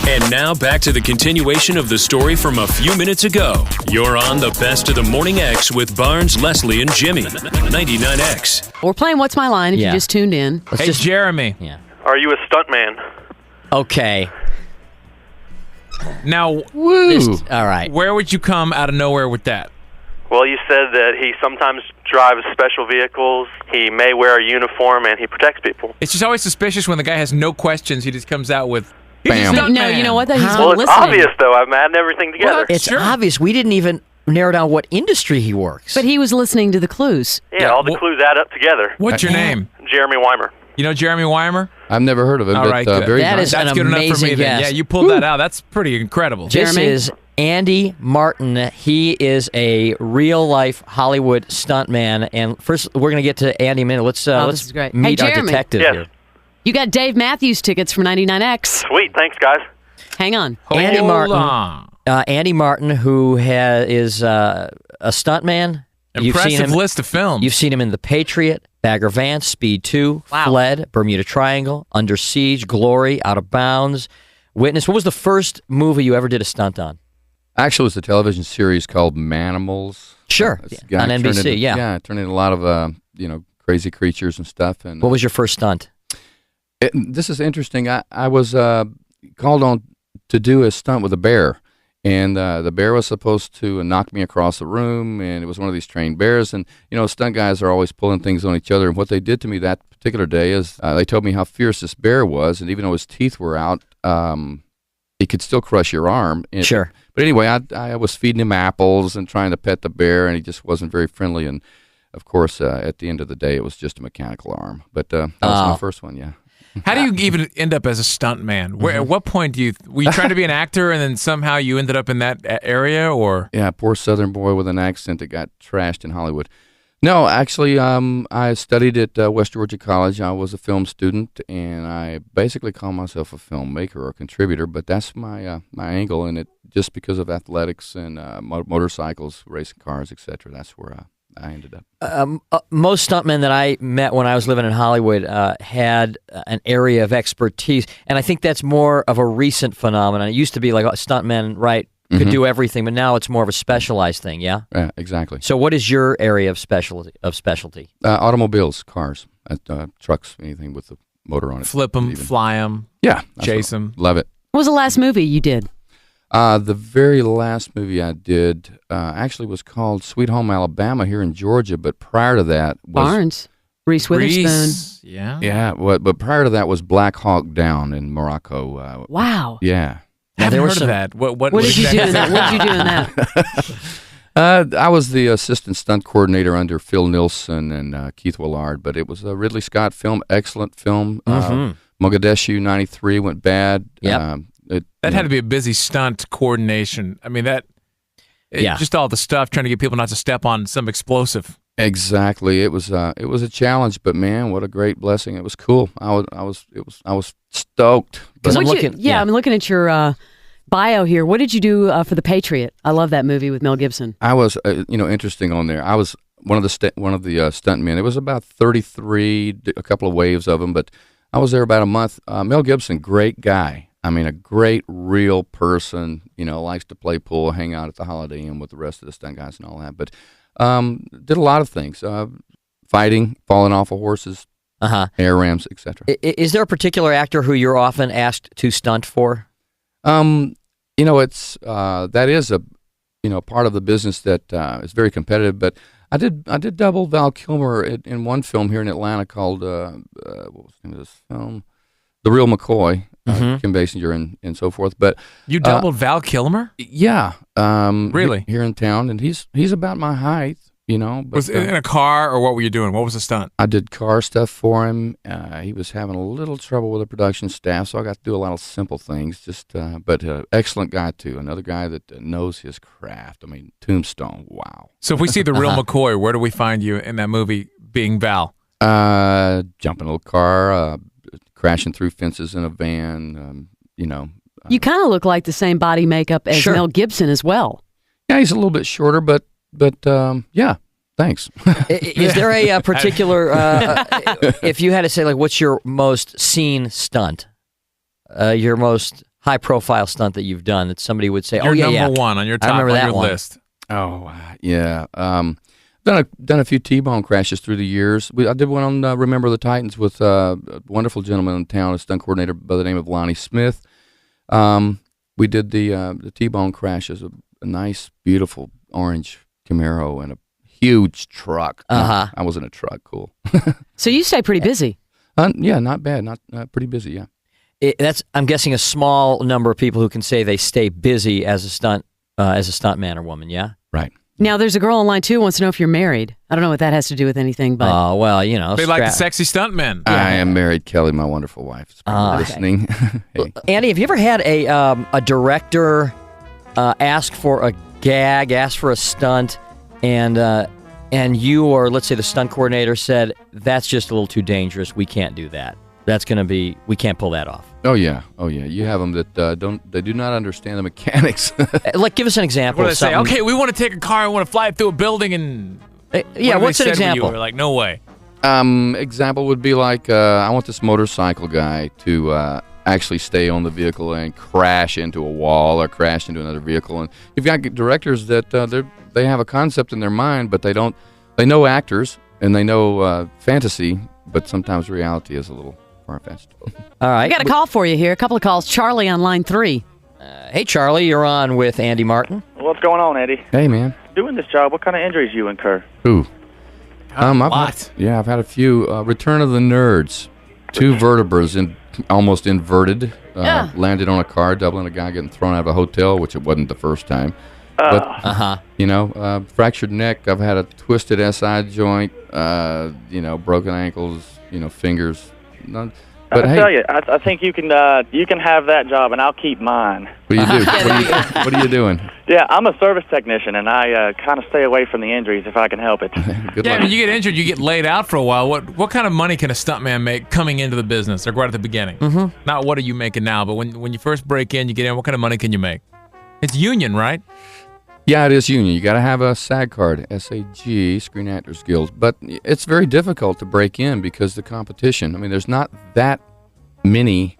And now back to the continuation of the story from a few minutes ago. You're on the Best of the Morning X with Barnes, Leslie, and Jimmy. 99X. We're playing What's My Line if you just tuned in. Hey, Jeremy. Yeah. Are you a stuntman? Okay. Now, All right. where would you come out of nowhere with that? Well, you said that he sometimes drives special vehicles, he may wear a uniform, and he protects people. It's just always suspicious when the guy has no questions. He just comes out with, Bam. No, you know what? He's Well, it's listening. obvious, though. I'm adding everything together. It's obvious. We didn't even narrow down what industry he works. But he was listening to the clues. Yeah, all the clues add up together. What's your name? Jeremy Weimer. You know Jeremy Weimer? I've never heard of him, All but right, good. very That nice. is That's an good enough for amazing me then. guess. Yeah, you pulled that out. That's pretty incredible. This Jeremy? is Andy Martin. He is a real-life Hollywood stuntman. And first, we're going to get to Andy in a minute. Let's this is great. meet Hey, our Jeremy. detective Yes. here. You got Dave Matthews tickets for 99X. Sweet, thanks, guys. Hang on. Andy Hold Martin. on. Andy Martin, who is a stuntman. Impressive list of films. You've seen him in The Patriot, Bagger Vance, Speed 2, Wow. Fled, Bermuda Triangle, Under Siege, Glory, Out of Bounds, Witness. What was the first movie you ever did a stunt on? Actually, it's a television series called Manimals. Sure, This guy on turned NBC, into- yeah. Yeah, it turned into a lot of, crazy creatures and stuff. And What was your first stunt? this is interesting. I was called on to do a stunt with a bear. And the bear was supposed to knock me across the room, and it was one of these trained bears. And, stunt guys are always pulling things on each other. And what they did to me that particular day is they told me how fierce this bear was. And even though his teeth were out, he could still crush your arm. Sure. But anyway, I was feeding him apples and trying to pet the bear, and he just wasn't very friendly. And, of course, at the end of the day, it was just a mechanical arm. But that was my first one, yeah. How do you even end up as a stunt man? Where, At what point were you trying to be an actor and then somehow you ended up in that area, or? Yeah, poor Southern boy with an accent that got trashed in Hollywood. No, actually, I studied at West Georgia College. I was a film student, and I basically call myself a filmmaker or a contributor, but that's my angle, and it just because of athletics and motorcycles, racing cars, etc. That's where I ended up. Most stuntmen that I met when I was living in Hollywood had an area of expertise, and I think that's more of a recent phenomenon. It used to be like stuntmen, right, could do everything, but now it's more of a specialized thing, yeah? Yeah, exactly. So what is your area of specialty? Automobiles, cars, trucks, anything with the motor on it. Flip them, Even. fly them, Yeah. chase them. Love it. What was the last movie you did? The very last movie I did actually was called Sweet Home Alabama here in Georgia, but prior to that was Barnes. Reese Witherspoon. Reese, yeah. Yeah, but prior to that was Black Hawk Down in Morocco. Wow. Yeah. Now, there heard was of some- that. What What did you do exactly in that? What did you do in that? I was the assistant stunt coordinator under Phil Nilsson and Keith Willard, but it was a Ridley Scott film, excellent film. Mogadishu '93 went bad. Yep. That had to be a busy stunt coordination. I mean, just all the stuff trying to get people not to step on some explosive. Exactly. It was a challenge, but man, what a great blessing! It was cool. I was stoked. But I'm looking- I'm looking at your bio here. What did you do for The Patriot? I love that movie with Mel Gibson. I was, interesting on there. I was one of the stuntmen. It was about 33, a couple of waves of them, but I was there about a month. Mel Gibson, great guy. I mean, a great, real person. Likes to play pool, hang out at the Holiday Inn with the rest of the stunt guys and all that. But did a lot of things: fighting, falling off of horses, air rams, etc. Is there a particular actor who you're often asked to stunt for? It's that is a part of the business that is very competitive. But I did double Val Kilmer in one film here in Atlanta called what was the name of this film? The Real McCoy, Kim Basinger and so forth. But You doubled Val Kilmer? yeah, Really? here in town, and he's about my height. But, Was it in a car, or what were you doing? What was the stunt? I did car stuff for him. He was having a little trouble with the production staff, so I got to do a lot of simple things. But excellent guy too. Another guy that knows his craft. I mean, Tombstone. Wow. So if we see The Real McCoy, where do we find you in that movie being Val? Jumping in a little car, crashing through fences in a van. You kind of look like the same body makeup as Sure. Mel Gibson as well. Yeah, he's a little bit shorter, but yeah. Thanks. Is there a particular, if you had to say, like, what's your most seen stunt? Your most high-profile stunt that you've done that somebody would say, You're yeah, number one on your top I remember on that your one. list. Oh, yeah. Done a few T-bone crashes through the years. I did one on Remember the Titans with a wonderful gentleman in town, a stunt coordinator by the name of Ronnie Smith. We did the T-bone crashes, a nice, beautiful orange Camaro and a huge truck. I was in a truck. Cool. So you stay pretty busy. Yeah, not bad. Not pretty busy. Yeah. That's, I'm guessing, a small number of people who can say they stay busy as a stuntman or woman. Yeah. Right. Now, there's a girl online, too, who wants to know if you're married. I don't know what that has to do with anything, but... Oh, well, you know. They like the sexy stuntmen. I am married. Kelly, my wonderful wife, is probably listening. Hey. Andy, have you ever had a director ask for a gag, ask for a stunt, and you or, let's say, the stunt coordinator said, that's just a little too dangerous, we can't do that. That's going to be, we can't pull that off. Oh yeah. You have them that they do not understand the mechanics. Like, give us an example. What do they of say? something. Okay, we want to take a car and want to fly it through a building and... Yeah, what's an example? We're like, no way. Example would be like, I want this motorcycle guy to actually stay on the vehicle and crash into a wall or crash into another vehicle. And you've got directors that they have a concept in their mind, but they know actors and they know fantasy, but sometimes reality is a little far-fetched. All right. I got a call for you here. A couple of calls. Charlie on line 3. Hey, Charlie, you're on with Andy Martin. What's going on, Eddie? Hey, man. Doing this job, what kind of injuries you incur? Ooh. A lot. I've had a few. Return of the Nerds. 2 vertebrae almost inverted. Landed on a car, doubling a guy getting thrown out of a hotel, which it wasn't the first time. But, fractured neck. I've had a twisted SI joint, broken ankles, fingers. But I hey, tell you, I think you can have that job, and I'll keep mine. what do you do? What are you doing? Yeah, I'm a service technician, and I kind of stay away from the injuries if I can help it. Good Yeah, luck. when you get injured, you get laid out for a while. What kind of money can a stuntman make coming into the business, or right at the beginning? Mm-hmm. Not what are you making now, but when you first break in, you get in, what kind of money can you make? It's union, right? Yeah, it is union. You got to have a SAG card, SAG, Screen Actors Guild. But it's very difficult to break in because the competition. I mean, there's not that many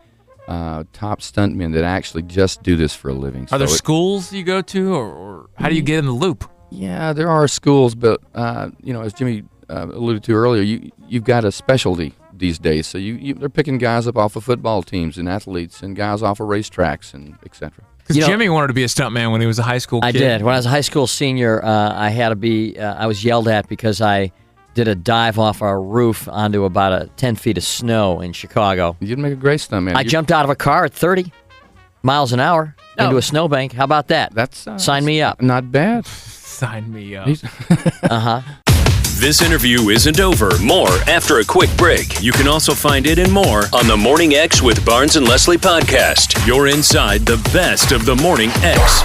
top stuntmen that actually just do this for a living. Are there schools you go to, or how do you get in the loop? Yeah, there are schools, but as Jimmy alluded to earlier, you've got a specialty these days. So they're picking guys up off of football teams and athletes and guys off of racetracks and etc. Because Jimmy wanted to be a stuntman when he was a high school kid. I did. When I was a high school senior, I had to be. I was yelled at because I did a dive off our roof onto about 10 feet of snow in Chicago. You'd make a great stuntman. I jumped out of a car at 30 miles an hour into a snowbank. How about that? That's sign me up. Not bad. Sign me up. This interview isn't over. More after a quick break. You can also find it and more on the Morning X with Barnes and Leslie podcast. You're inside the best of the Morning X.